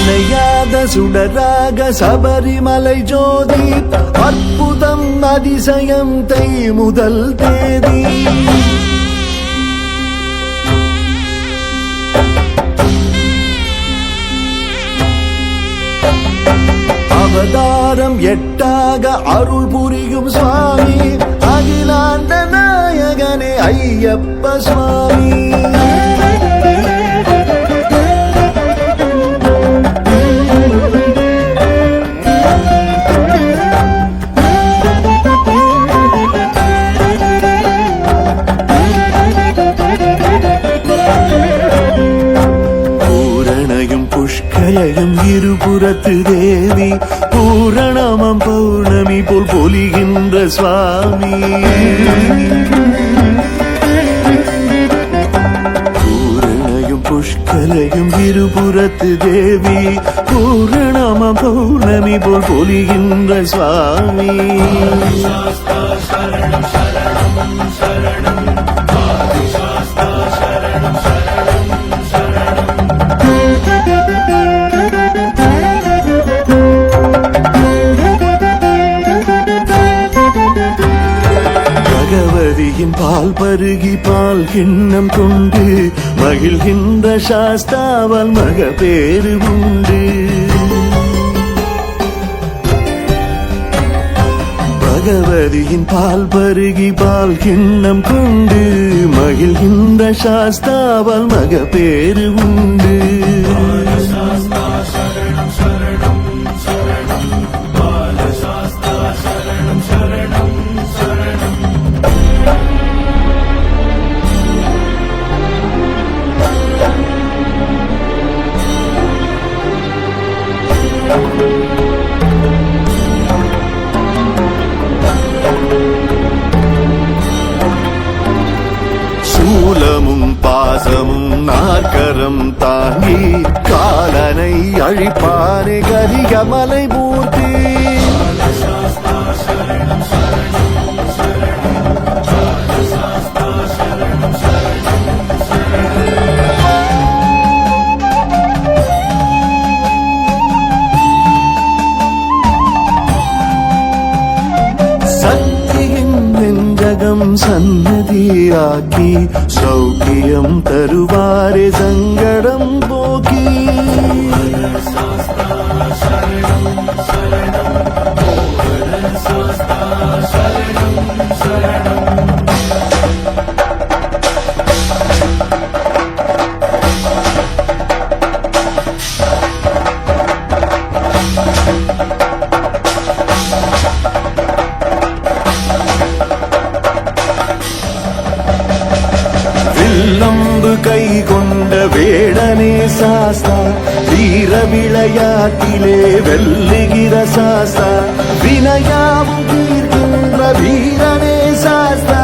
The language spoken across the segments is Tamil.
அணையாத சுடராக சபரிமலை ஜோதி அற்புதம் அதிசயம் தை முதல் தேதி அவதாரம் எட்டாக அருள் புரியும் சுவாமி அகிலாண்ட நாயகனே ஐயப்ப சுவாமி புஷ்கரையும் இருபுறத்து தேவி பூரணமம் பௌர்ணமி போல் பொலிகின்ற சுவாமி பூரணையும் புஷ்கரையும் இருபுறத்து தேவி பூரணமம் பௌர்ணமி போல் பொலிகின்ற சுவாமி பகவதியின் பால் பருகி பால் கிண்ணம் கொண்டு மகிழ்கின்ற சாஸ்தாவால் மக பேரு உண்டு பகவதியின் பால் பருகி பால் கிண்ணம் கொண்டு மகிழ்கின்ற சாஸ்தாவால் மக பேரு உண்டு சூலமும் பாசமும் நாற்கரம் தாங்கி காலனை அழிப்பானே கரிகமலை மூர்த்தி சன்னதியாக்கி சௌக்கியம் தருவாரே சங்கடம் போக்கி நம்பு கை கொண்ட வேடனே சாஸ்தா வீர விளையாட்டிலே வெல்லுகிற சாஸ்தா வினையாவும் தீர்க்கின்ற வீரனே சாஸ்தா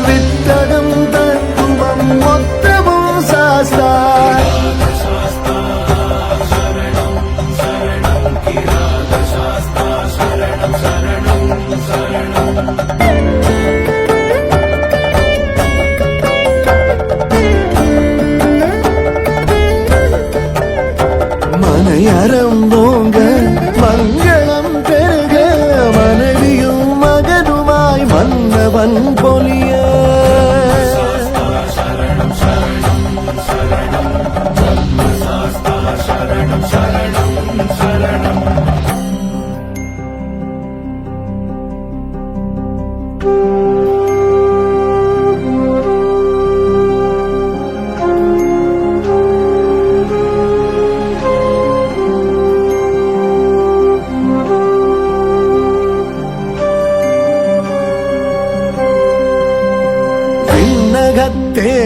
வித்தகம் தத்துவம் மொத்தமும் சாஸ்தா மனையறம் போங்க மங்களம் பெருக மனைவியும் மகனுமாய் மன்னவன் பொலிய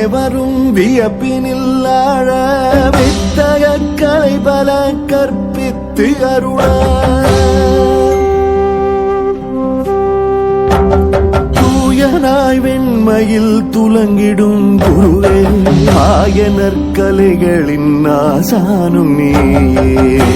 தேவரும் வியப்பினில் ஆழ வித்தக கலை பல கற்பித்து அருள தூயனாய் வெண்மையில் துலங்கிடும் குருவே ஆயனர் கலைகளின் ஆசானும் நீயே